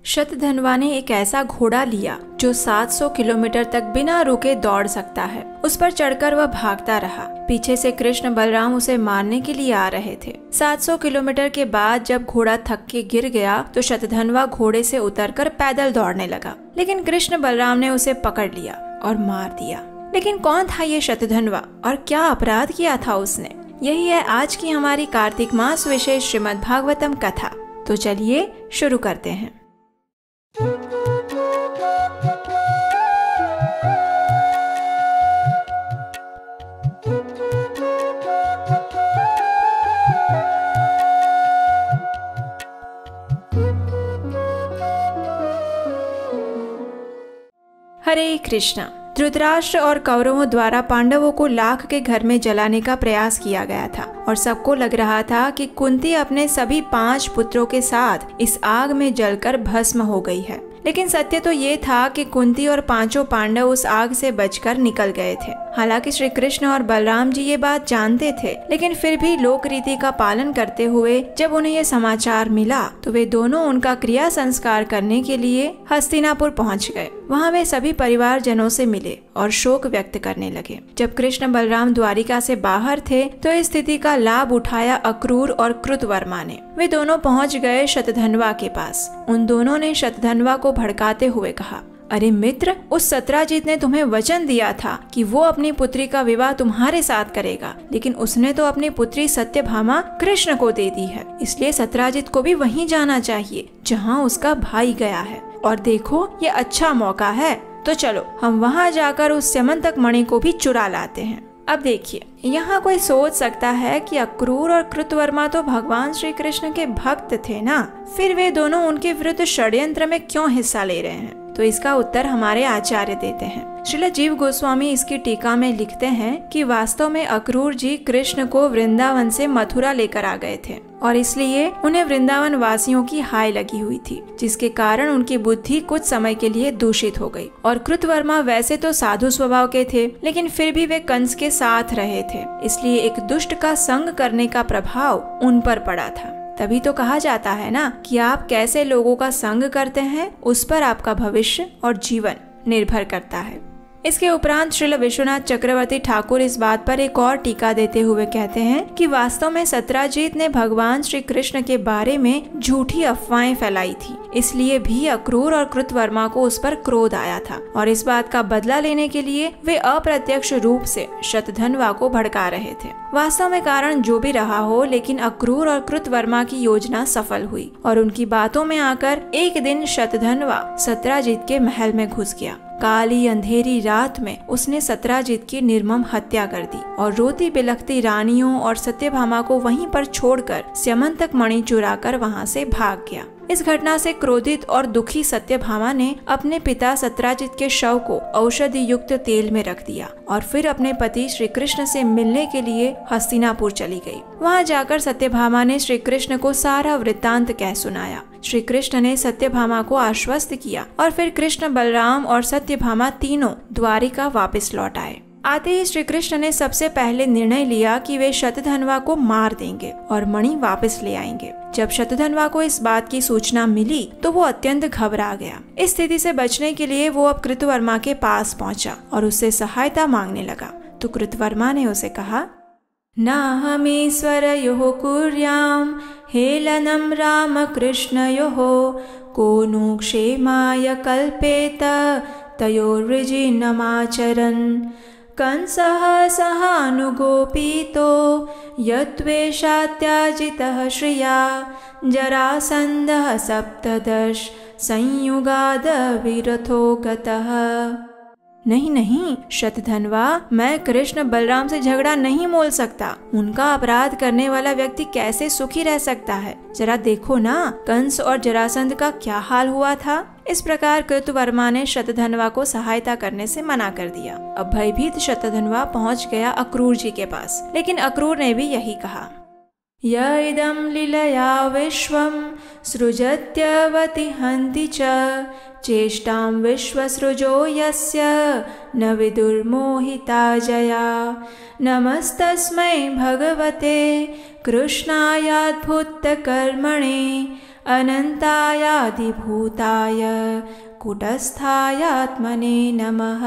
शतधन्वा ने एक ऐसा घोड़ा लिया जो 700 किलोमीटर तक बिना रुके दौड़ सकता है। उस पर चढ़कर वह भागता रहा। पीछे से कृष्ण बलराम उसे मारने के लिए आ रहे थे। 700 किलोमीटर के बाद जब घोड़ा थक के गिर गया तो शतधन्वा घोड़े से उतरकर पैदल दौड़ने लगा, लेकिन कृष्ण बलराम ने उसे पकड़ लिया और मार दिया। लेकिन कौन था ये शतधन्वा और क्या अपराध किया था उसने? यही है आज की हमारी कार्तिक मास विशेष श्रीमद् भागवतम कथा। तो चलिए शुरू करते हैं। हरे कृष्णा। धृतराष्ट्र और कौरवों द्वारा पांडवों को लाख के घर में जलाने का प्रयास किया गया था और सबको लग रहा था कि कुंती अपने सभी 5 पुत्रों के साथ इस आग में जलकर भस्म हो गई है। लेकिन सत्य तो ये था कि कुंती और 5 पांडव उस आग से बचकर निकल गए थे। हालांकि श्री कृष्ण और बलराम जी ये बात जानते थे, लेकिन फिर भी लोक रीति का पालन करते हुए जब उन्हें ये समाचार मिला तो वे दोनों उनका क्रिया संस्कार करने के लिए हस्तिनापुर पहुंच गए। वहां वे सभी परिवार जनों से मिले और शोक व्यक्त करने लगे। जब कृष्ण बलराम द्वारिका से बाहर थे तो इस स्थिति का लाभ उठाया अक्रूर और कृतवर्मा ने। वे दोनों पहुंच गए शतधन्वा के पास। उन दोनों ने शतधन्वा को भड़काते हुए कहा, अरे मित्र, उस सत्राजित ने तुम्हें वचन दिया था कि वो अपनी पुत्री का विवाह तुम्हारे साथ करेगा, लेकिन उसने तो अपनी पुत्री सत्यभामा कृष्ण को दे दी है। इसलिए सत्राजित को भी वहीं जाना चाहिए जहाँ उसका भाई गया है। और देखो, ये अच्छा मौका है, तो चलो हम वहाँ जाकर उस स्यमंतक मणि को भी चुरा लाते हैं। अब देखिए, यहाँ कोई सोच सकता है कि अक्रूर और कृतवर्मा तो भगवान श्री कृष्ण के भक्त थे ना, फिर वे दोनों उनके विरुद्ध षड्यंत्र में क्यों हिस्सा ले रहे हैं? तो इसका उत्तर हमारे आचार्य देते हैं। श्रील जीव गोस्वामी इसकी टीका में लिखते हैं कि वास्तव में अक्रूर जी कृष्ण को वृंदावन से मथुरा लेकर आ गए थे और इसलिए उन्हें वृंदावन वासियों की हाय लगी हुई थी, जिसके कारण उनकी बुद्धि कुछ समय के लिए दूषित हो गई। और कृतवर्मा वैसे तो साधु स्वभाव के थे, लेकिन फिर भी वे कंस के साथ रहे थे, इसलिए एक दुष्ट का संग करने का प्रभाव उन पर पड़ा था। तभी तो कहा जाता है ना कि आप कैसे लोगों का संग करते हैं, उस पर आपका भविष्य और जीवन निर्भर करता है। इसके उपरांत श्रील विश्वनाथ चक्रवर्ती ठाकुर इस बात पर एक और टीका देते हुए कहते हैं कि वास्तव में सत्राजित ने भगवान श्री कृष्ण के बारे में झूठी अफवाहें फैलाई थी, इसलिए भी अक्रूर और कृतवर्मा को उस पर क्रोध आया था और इस बात का बदला लेने के लिए वे अप्रत्यक्ष रूप से शतधन्वा को भड़का रहे थे। वास्तव में कारण जो भी रहा हो, लेकिन अक्रूर और कृतवर्मा की योजना सफल हुई और उनकी बातों में आकर एक दिन शतधन्वा सत्राजित के महल में घुस गया। काली अंधेरी रात में उसने सत्राजित की निर्मम हत्या कर दी और रोती बिलखती रानियों और सत्यभामा को वहीं पर छोड़कर स्यमंतक मणि चुराकर वहां से भाग गया। इस घटना से क्रोधित और दुखी सत्यभामा ने अपने पिता सत्राजित के शव को औषधि युक्त तेल में रख दिया और फिर अपने पति श्री कृष्ण से मिलने के लिए हस्तिनापुर चली गई। वहां जाकर सत्यभामा ने श्री कृष्ण को सारा वृत्तांत कह सुनाया। श्री कृष्ण ने सत्यभामा को आश्वस्त किया और फिर कृष्ण, बलराम और सत्यभामा तीनों द्वारिका वापस लौट आए। आते ही श्री कृष्ण ने सबसे पहले निर्णय लिया कि वे शतधन्वा को मार देंगे और मणि वापस ले आएंगे। जब शतधन्वा को इस बात की सूचना मिली तो वो अत्यंत घबरा गया। इस स्थिति से बचने के लिए वो अब कृतवर्मा के पास पहुंचा और उससे सहायता मांगने लगा। तो कृतवर्मा ने उसे कहा, नाहमीश्वरयोः कुर्यां हेलनं रामकृष्णयोः को नु क्षेमाय कल्पेत तयोर्विजिनमाचरन् कंसः सहानुगोपीतो यद्वेषात्याजितः श्रिया जरासन्धः सप्तदश संयुगाद विरथो गतः। नहीं नहीं शतधन्वा, मैं कृष्ण बलराम से झगड़ा नहीं मोल सकता। उनका अपराध करने वाला व्यक्ति कैसे सुखी रह सकता है? जरा देखो ना, कंस और जरासंध का क्या हाल हुआ था। इस प्रकार कृतवर्मा ने शतधन्वा को सहायता करने से मना कर दिया। अब भयभीत शतधन्वा पहुंच गया अक्रूर जी के पास, लेकिन अक्रूर ने भी यही कहा, यदं लीलया विश्वं सृजत्यवति हन्ति च चेष्टां विश्वसृजो यस्य न विदुर्मोहिता जया नमस्तस्मै भगवते कृष्णायाद्भुतकर्मणे अनंतायादिभूताय कूटस्थायात्मने नमः।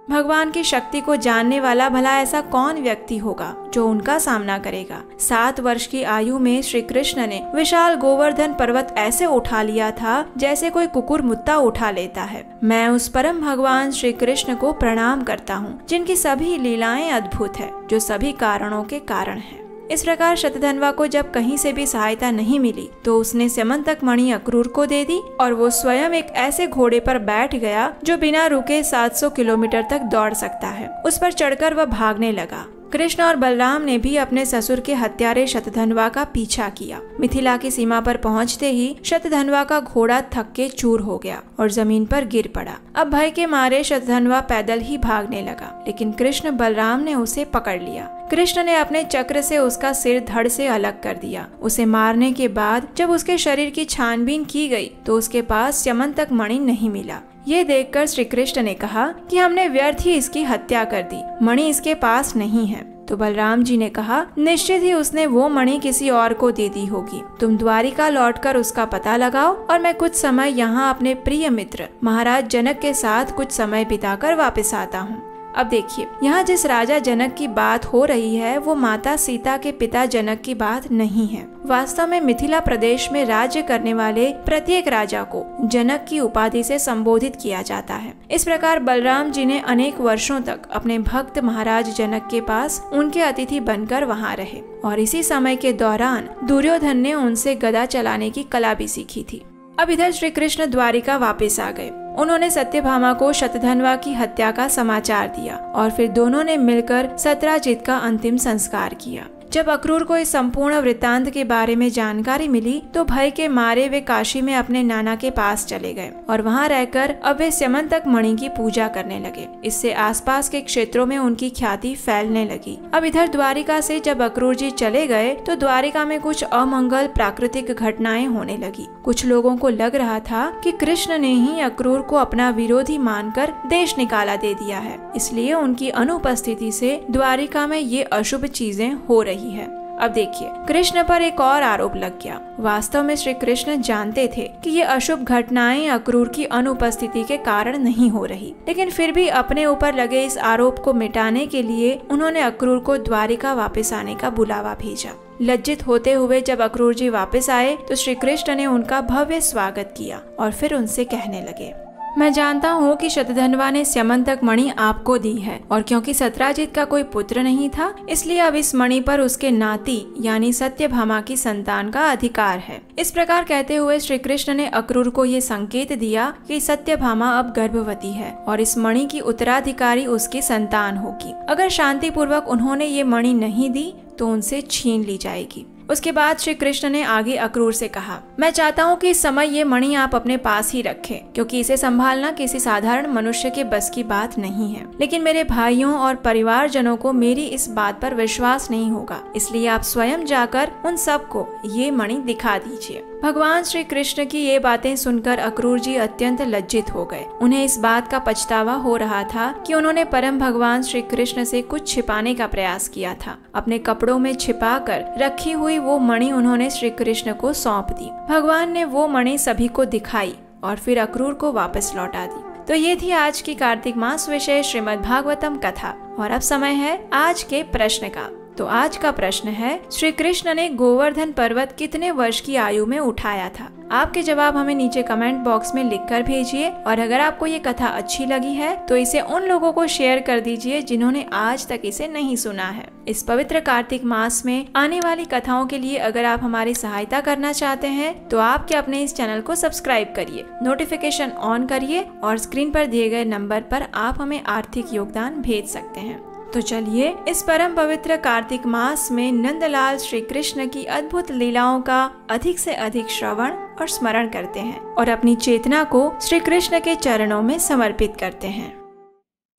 भगवान की शक्ति को जानने वाला भला ऐसा कौन व्यक्ति होगा जो उनका सामना करेगा। 7 वर्ष की आयु में श्री कृष्ण ने विशाल गोवर्धन पर्वत ऐसे उठा लिया था जैसे कोई कुकुर मुत्ता उठा लेता है। मैं उस परम भगवान श्री कृष्ण को प्रणाम करता हूँ जिनकी सभी लीलाएं अद्भुत है, जो सभी कारणों के कारण है। इस प्रकार शतधन्वा को जब कहीं से भी सहायता नहीं मिली तो उसने स्यमंतक मणि अक्रूर को दे दी और वो स्वयं एक ऐसे घोड़े पर बैठ गया जो बिना रुके 700 किलोमीटर तक दौड़ सकता है। उस पर चढ़कर वह भागने लगा। कृष्ण और बलराम ने भी अपने ससुर के हत्यारे शतधन्वा का पीछा किया। मिथिला की सीमा पर पहुंचते ही शतधन्वा का घोड़ा थक के चूर हो गया और जमीन पर गिर पड़ा। अब भय के मारे शतधन्वा पैदल ही भागने लगा, लेकिन कृष्ण बलराम ने उसे पकड़ लिया। कृष्ण ने अपने चक्र से उसका सिर धड़ से अलग कर दिया। उसे मारने के बाद जब उसके शरीर की छानबीन की गई तो उसके पास स्यमंतक मणि नहीं मिला। ये देखकर श्री कृष्ण ने कहा कि हमने व्यर्थ ही इसकी हत्या कर दी, मणि इसके पास नहीं है। तो बलराम जी ने कहा, निश्चित ही उसने वो मणि किसी और को दे दी होगी। तुम द्वारिका लौटकर उसका पता लगाओ और मैं कुछ समय यहाँ अपने प्रिय मित्र महाराज जनक के साथ कुछ समय बिताकर वापस आता हूँ। अब देखिए, यहाँ जिस राजा जनक की बात हो रही है वो माता सीता के पिता जनक की बात नहीं है। वास्तव में मिथिला प्रदेश में राज्य करने वाले प्रत्येक राजा को जनक की उपाधि से संबोधित किया जाता है। इस प्रकार बलराम जी ने अनेक वर्षों तक अपने भक्त महाराज जनक के पास उनके अतिथि बनकर वहाँ रहे और इसी समय के दौरान दुर्योधन ने उनसे गदा चलाने की कला भी सीखी थी। अब इधर श्री कृष्ण द्वारिका वापस आ गए। उन्होंने सत्यभामा को शतधन्वा की हत्या का समाचार दिया और फिर दोनों ने मिलकर सत्राजित का अंतिम संस्कार किया। जब अक्रूर को इस संपूर्ण वृत्तांत के बारे में जानकारी मिली तो भय के मारे वे काशी में अपने नाना के पास चले गए और वहां रहकर अब वे स्यमंतक मणि की पूजा करने लगे। इससे आसपास के क्षेत्रों में उनकी ख्याति फैलने लगी। अब इधर द्वारिका से जब अक्रूर जी चले गए तो द्वारिका में कुछ अमंगल प्राकृतिक घटनाएं होने लगी। कुछ लोगों को लग रहा था कि कृष्ण ने ही अक्रूर को अपना विरोधी मानकर देश निकाला दे दिया है, इसलिए उनकी अनुपस्थिति से द्वारिका में ये अशुभ चीजें हो रही है। अब देखिए, कृष्ण पर एक और आरोप लग गया। वास्तव में श्री कृष्ण जानते थे कि ये अशुभ घटनाएं अक्रूर की अनुपस्थिति के कारण नहीं हो रही, लेकिन फिर भी अपने ऊपर लगे इस आरोप को मिटाने के लिए उन्होंने अक्रूर को द्वारिका वापस आने का बुलावा भेजा। लज्जित होते हुए जब अक्रूर जी वापस आए तो श्री कृष्ण ने उनका भव्य स्वागत किया और फिर उनसे कहने लगे, मैं जानता हूँ कि शतधन्वा ने स्यमंतक मणि आपको दी है और क्योंकि सत्राजित का कोई पुत्र नहीं था इसलिए अब इस मणि पर उसके नाती यानी सत्यभामा की संतान का अधिकार है। इस प्रकार कहते हुए श्री कृष्ण ने अक्रूर को ये संकेत दिया कि सत्यभामा अब गर्भवती है और इस मणि की उत्तराधिकारी उसकी संतान होगी। अगर शांति पूर्वक उन्होंने ये मणि नहीं दी तो उनसे छीन ली जाएगी। उसके बाद श्री कृष्ण ने आगे अक्रूर से कहा, मैं चाहता हूँ कि इस समय ये मणि आप अपने पास ही रखें, क्योंकि इसे संभालना किसी साधारण मनुष्य के बस की बात नहीं है। लेकिन मेरे भाइयों और परिवारजनों को मेरी इस बात पर विश्वास नहीं होगा, इसलिए आप स्वयं जाकर उन सबको ये मणि दिखा दीजिए। भगवान श्री कृष्ण की ये बातें सुनकर अक्रूर जी अत्यंत लज्जित हो गए। उन्हें इस बात का पछतावा हो रहा था कि उन्होंने परम भगवान श्री कृष्ण से कुछ छिपाने का प्रयास किया था। अपने कपड़ों में छिपाकर रखी हुई वो मणि उन्होंने श्री कृष्ण को सौंप दी। भगवान ने वो मणि सभी को दिखाई और फिर अक्रूर को वापस लौटा दी। तो ये थी आज की कार्तिक मास विषय श्रीमद् भागवतम कथा। और अब समय है आज के प्रश्न का। तो आज का प्रश्न है, श्री कृष्ण ने गोवर्धन पर्वत कितने वर्ष की आयु में उठाया था? आपके जवाब हमें नीचे कमेंट बॉक्स में लिखकर भेजिए। और अगर आपको ये कथा अच्छी लगी है तो इसे उन लोगों को शेयर कर दीजिए जिन्होंने आज तक इसे नहीं सुना है। इस पवित्र कार्तिक मास में आने वाली कथाओं के लिए अगर आप हमारी सहायता करना चाहते हैं तो आपके अपने इस चैनल को सब्सक्राइब करिए, नोटिफिकेशन ऑन करिए और स्क्रीन पर दिए गए नंबर पर आप हमें आर्थिक योगदान भेज सकते हैं। तो चलिए इस परम पवित्र कार्तिक मास में नंदलाल श्री कृष्ण की अद्भुत लीलाओं का अधिक से अधिक श्रवण और स्मरण करते हैं और अपनी चेतना को श्री कृष्ण के चरणों में समर्पित करते हैं।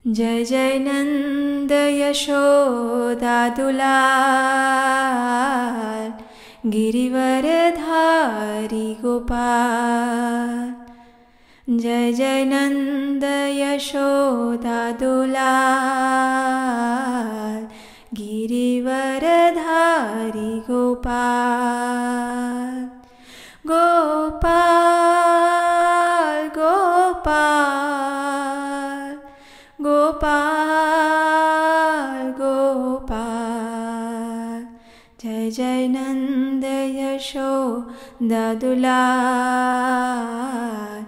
जय जय नंद यशोदा दुलार, गिरिवर धारी गोपाल। जय जय नंद यशोदा दुलार, गिरिवर धारी गोपाल। गोपाल गोपाल गोपाल गोपाल। जय जय नंद यशोदा दुलाल,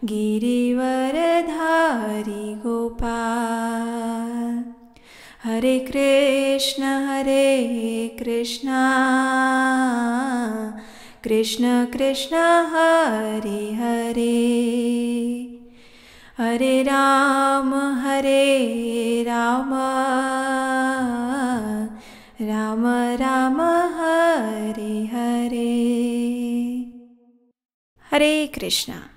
गिरिवरधारी गोपाल। हरे कृष्ण कृष्ण कृष्ण हरे हरे, हरे राम राम राम हरे हरे। हरे कृष्णा।